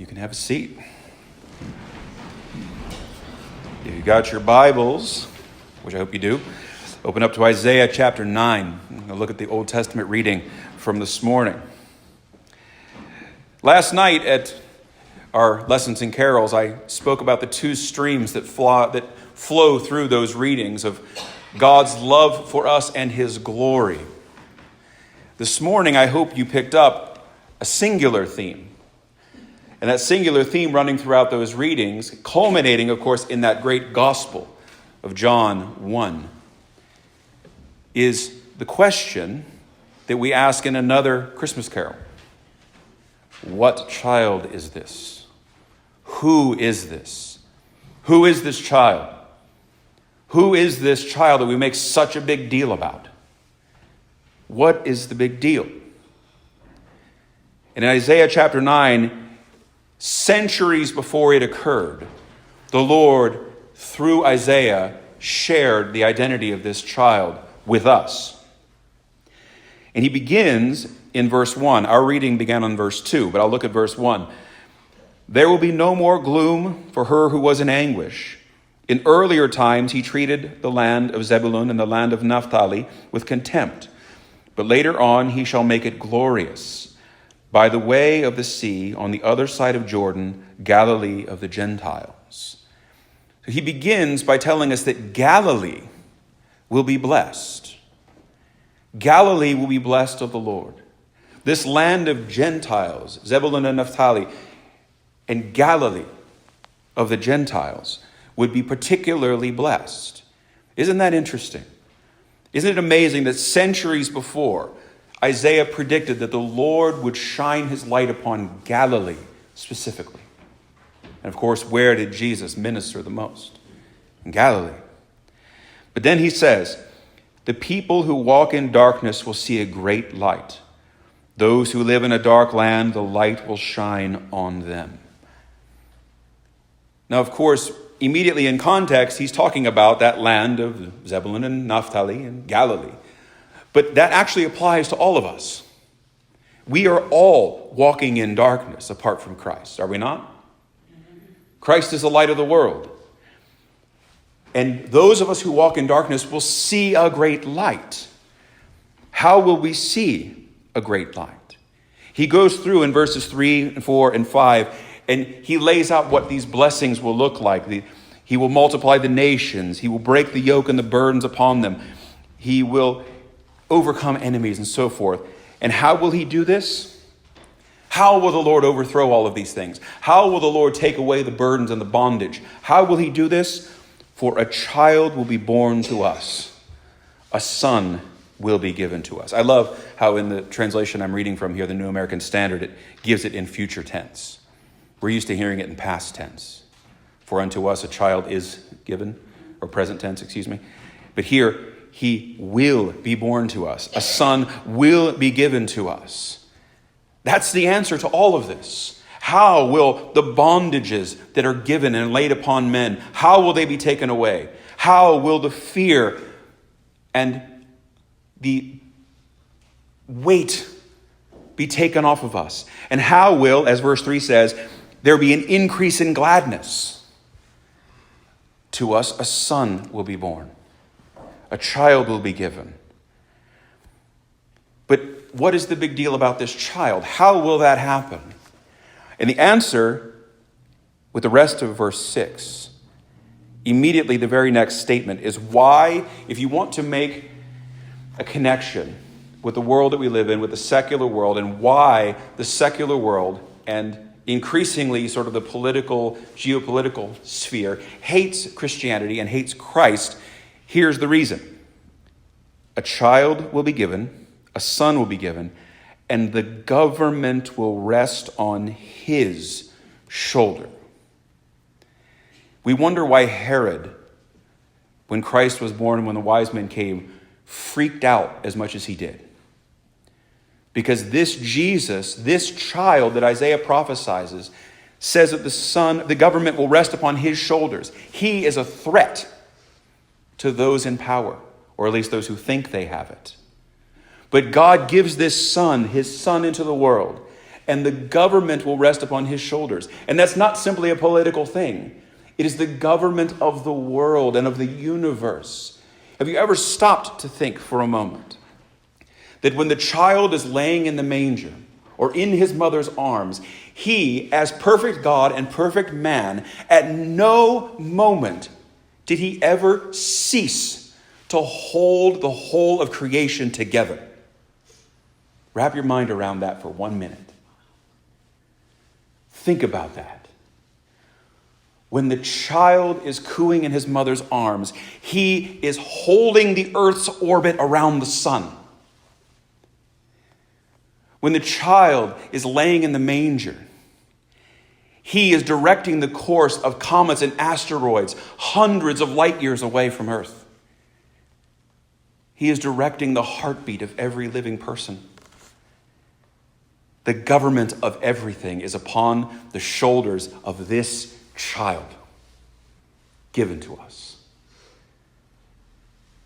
You can have a seat. If you got your Bibles, which I hope you do, open up to Isaiah chapter 9. I'm going to look at the Old Testament reading from this morning. Last night at our lessons and carols, I spoke about the two streams that flow through those readings of God's love for us and his glory. This morning, I hope you picked up a singular theme. And that singular theme running throughout those readings, culminating, of course, in that great gospel of John 1, is the question that we ask in another Christmas carol. What child is this? Who is this? Who is this child? Who is this child that we make such a big deal about? What is the big deal? And in Isaiah chapter 9, centuries before it occurred, the Lord, through Isaiah, shared the identity of this child with us. And he begins in verse 1. Our reading began on verse 2, but I'll look at verse 1. There will be no more gloom for her who was in anguish. In earlier times, he treated the land of Zebulun and the land of Naphtali with contempt. But later on, he shall make it glorious. By the way of the sea, on the other side of Jordan, Galilee of the Gentiles. So he begins by telling us that Galilee will be blessed. Galilee will be blessed of the Lord. This land of Gentiles, Zebulun and Naphtali, and Galilee of the Gentiles would be particularly blessed. Isn't that interesting? Isn't it amazing that centuries before, Isaiah predicted that the Lord would shine his light upon Galilee specifically. And of course, where did Jesus minister the most? In Galilee. But then he says, the people who walk in darkness will see a great light. Those who live in a dark land, the light will shine on them. Now, of course, immediately in context, he's talking about that land of Zebulun and Naphtali and Galilee. But that actually applies to all of us. We are all walking in darkness apart from Christ, are we not? Christ is the light of the world. And those of us who walk in darkness will see a great light. How will we see a great light? He goes through in verses 3 and 4 and 5, and he lays out what these blessings will look like. He will multiply the nations. He will break the yoke and the burdens upon them. He will overcome enemies and so forth. And how will he do this? How will the Lord overthrow all of these things? How will the Lord take away the burdens and the bondage? How will he do this? For a child will be born to us. A son will be given to us. I love how in the translation I'm reading from here, the New American Standard, it gives it in future tense. We're used to hearing it in past tense. For unto us a child is given, or present tense, excuse me. But here, he will be born to us. A son will be given to us. That's the answer to all of this. How will the bondages that are given and laid upon men, how will they be taken away? How will the fear and the weight be taken off of us? And how will, as verse 3 says, there be an increase in gladness? To us a son will be born. A child will be given. But what is the big deal about this child? How will that happen? And the answer, with the rest of verse 6, immediately the very next statement is why, if you want to make a connection with the world that we live in, with the secular world, and why the secular world and increasingly sort of the political, geopolitical sphere hates Christianity and hates Christ, here's the reason. A child will be given, a son will be given, and the government will rest on his shoulder. We wonder why Herod, when Christ was born and when the wise men came, freaked out as much as he did. Because this Jesus, this child that Isaiah prophesies, says that the government will rest upon his shoulders. He is a threat to those in power, or at least those who think they have it. But God gives this son, his son, into the world. and the government will rest upon his shoulders. And that's not simply a political thing. It is the government of the world and of the universe. Have you ever stopped to think for a moment that when the child is laying in the manger or in his mother's arms, he, as perfect God and perfect man, at no moment did he ever cease to hold the whole of creation together? Wrap your mind around that for 1 minute. Think about that. When the child is cooing in his mother's arms, he is holding the earth's orbit around the sun. When the child is laying in the manger, he is directing the course of comets and asteroids hundreds of light years away from Earth. He is directing the heartbeat of every living person. The government of everything is upon the shoulders of this child given to us.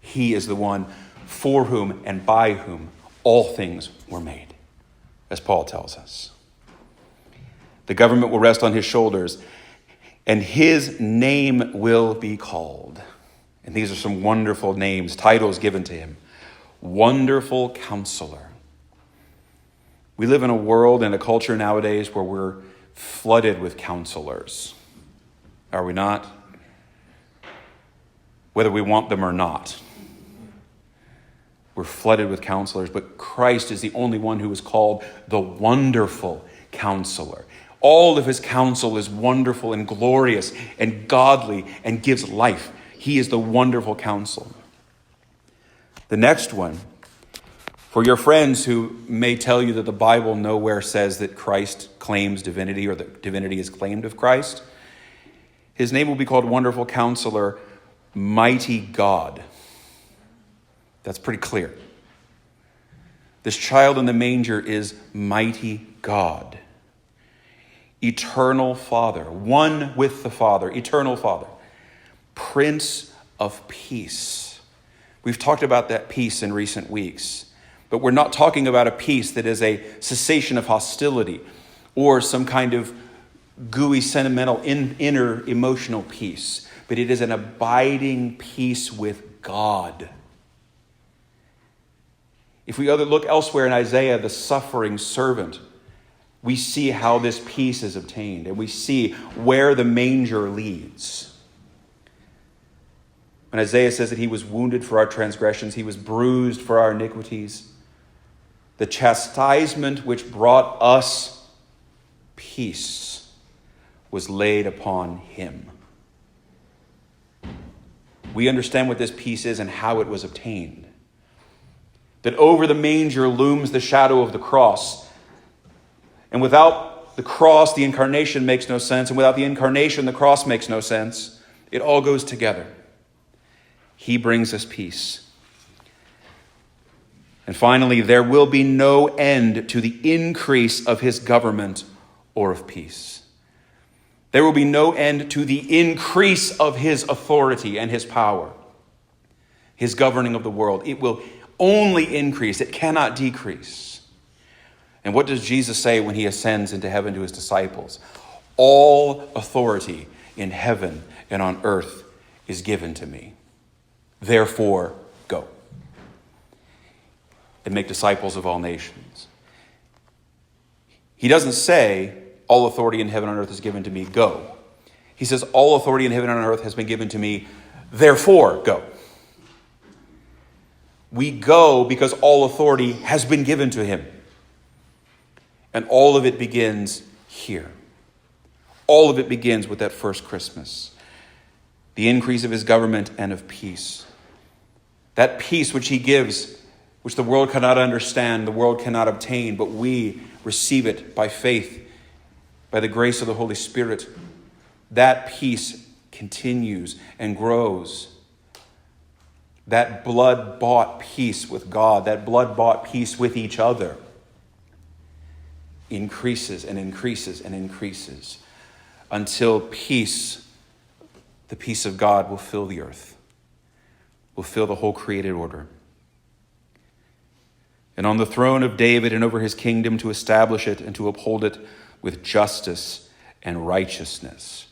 He is the one for whom and by whom all things were made, as Paul tells us. The government will rest on his shoulders, and his name will be called. And these are some wonderful names, titles given to him. Wonderful Counselor. We live in a world and a culture nowadays where we're flooded with counselors. Are we not? Whether we want them or not. We're flooded with counselors, but Christ is the only one who is called the Wonderful Counselor. All of his counsel is wonderful and glorious and godly and gives life. He is the Wonderful Counselor. The next one, for your friends who may tell you that the Bible nowhere says that Christ claims divinity or that divinity is claimed of Christ, his name will be called Wonderful Counselor, Mighty God. That's pretty clear. This child in the manger is Mighty God. Eternal Father, one with the Father, Eternal Father. Prince of Peace. We've talked about that peace in recent weeks, but we're not talking about a peace that is a cessation of hostility or some kind of gooey, sentimental, inner emotional peace, but it is an abiding peace with God. If we look elsewhere in Isaiah, the suffering servant, we see how this peace is obtained, and we see where the manger leads. When Isaiah says that he was wounded for our transgressions, he was bruised for our iniquities, the chastisement which brought us peace was laid upon him. We understand what this peace is and how it was obtained. That over the manger looms the shadow of the cross. And without the cross, the incarnation makes no sense. And without the incarnation, the cross makes no sense. It all goes together. He brings us peace. And finally, there will be no end to the increase of his government or of peace. There will be no end to the increase of his authority and his power, his governing of the world. It will only increase. It cannot decrease. And what does Jesus say when he ascends into heaven to his disciples? All authority in heaven and on earth is given to me. Therefore, go and make disciples of all nations. He doesn't say, all authority in heaven and earth is given to me, go. He says, all authority in heaven and on earth has been given to me, therefore, go. We go because all authority has been given to him. And all of it begins here. All of it begins with that first Christmas. The increase of his government and of peace. That peace which he gives, which the world cannot understand, the world cannot obtain, but we receive it by faith, by the grace of the Holy Spirit. That peace continues and grows. That blood-bought peace with God, that blood-bought peace with each other increases and increases and increases until peace, the peace of God, will fill the earth, will fill the whole created order. and on the throne of David and over his kingdom, to establish it and to uphold it with justice and righteousness.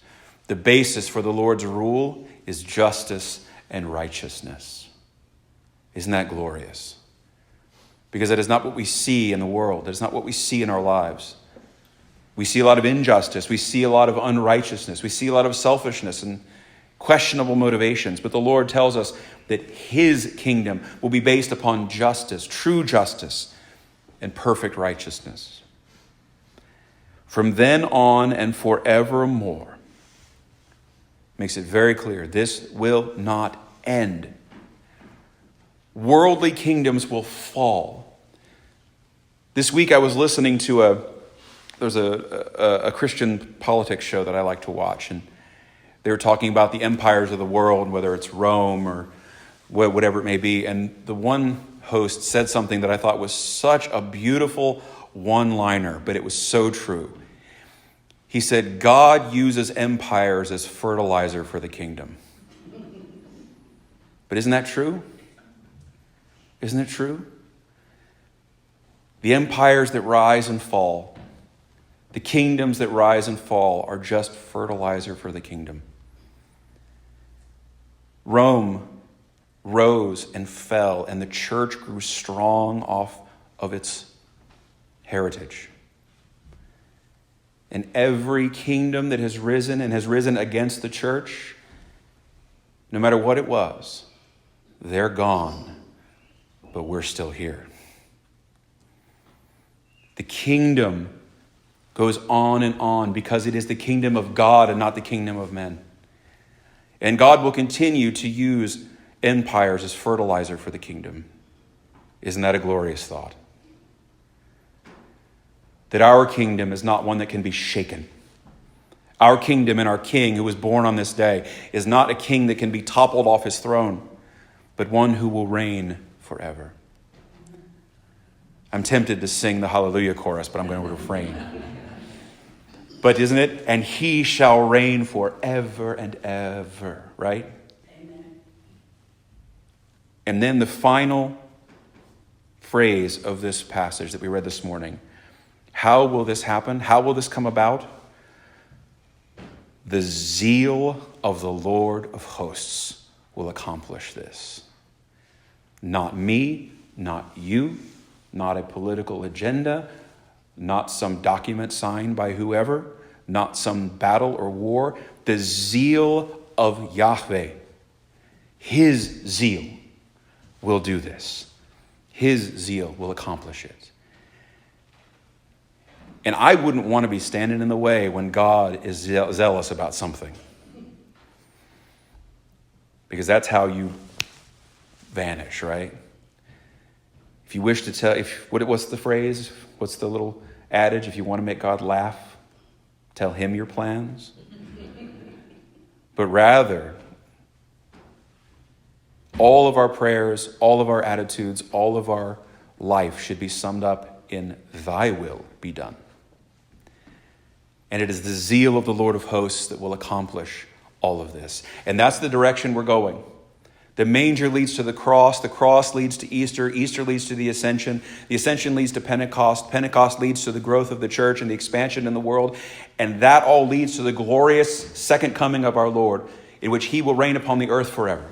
The basis for the Lord's rule is justice and righteousness. Isn't that glorious? Because that is not what we see in the world. That is not what we see in our lives. We see a lot of injustice. We see a lot of unrighteousness. We see a lot of selfishness and questionable motivations. But the Lord tells us that his kingdom will be based upon justice, true justice, and perfect righteousness. From then on and forevermore, makes it very clear, this will not end. Worldly kingdoms will fall. This week I was listening to there's a Christian politics show that I like to watch, and they were talking about the empires of the world, whether it's Rome or whatever it may be. And the one host said something that I thought was such a beautiful one-liner, but it was so true. He said, God uses empires as fertilizer for the kingdom. But isn't that true? Isn't it true? The empires that rise and fall, the kingdoms that rise and fall, are just fertilizer for the kingdom. Rome rose and fell, and the church grew strong off of its heritage. And every kingdom that has risen and has risen against the church, no matter what it was, they're gone, but we're still here. The kingdom goes on because it is the kingdom of God and not the kingdom of men. And God will continue to use empires as fertilizer for the kingdom. Isn't that a glorious thought? That our kingdom is not one that can be shaken. Our kingdom and our king who was born on this day is not a king that can be toppled off his throne, but one who will reign forever. I'm tempted to sing the Hallelujah chorus, but I'm going to refrain. But isn't it? And he shall reign forever and ever, right? Amen. And then the final phrase of this passage that we read this morning. How will this happen? How will this come about? The zeal of the Lord of hosts will accomplish this. Not me, not you, not a political agenda, not some document signed by whoever, not some battle or war. The zeal of Yahweh, his zeal will do this. His zeal will accomplish it. And I wouldn't want to be standing in the way when God is zealous about something. Because that's how you vanish, right? If you wish to tell, what's the phrase? What's the little adage? If you want to make God laugh, tell him your plans. But rather, all of our prayers, all of our attitudes, all of our life should be summed up in thy will be done. And it is the zeal of the Lord of hosts that will accomplish all of this. And that's the direction we're going. The manger leads to the cross leads to Easter leads to the ascension leads to Pentecost leads to the growth of the church and the expansion in the world, and that all leads to the glorious second coming of our Lord, in which he will reign upon the earth forever.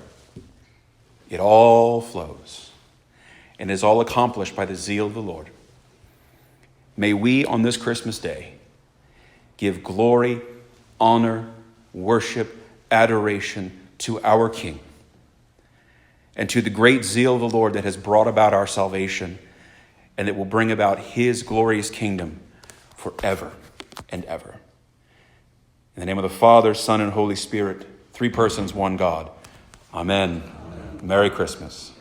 It all flows and is all accomplished by the zeal of the Lord. May we on this Christmas day give glory, honor, worship, adoration to our King, and to the great zeal of the Lord that has brought about our salvation and that will bring about his glorious kingdom forever and ever. In the name of the Father, Son, and Holy Spirit, three persons, one God. Amen. Amen. Merry Christmas.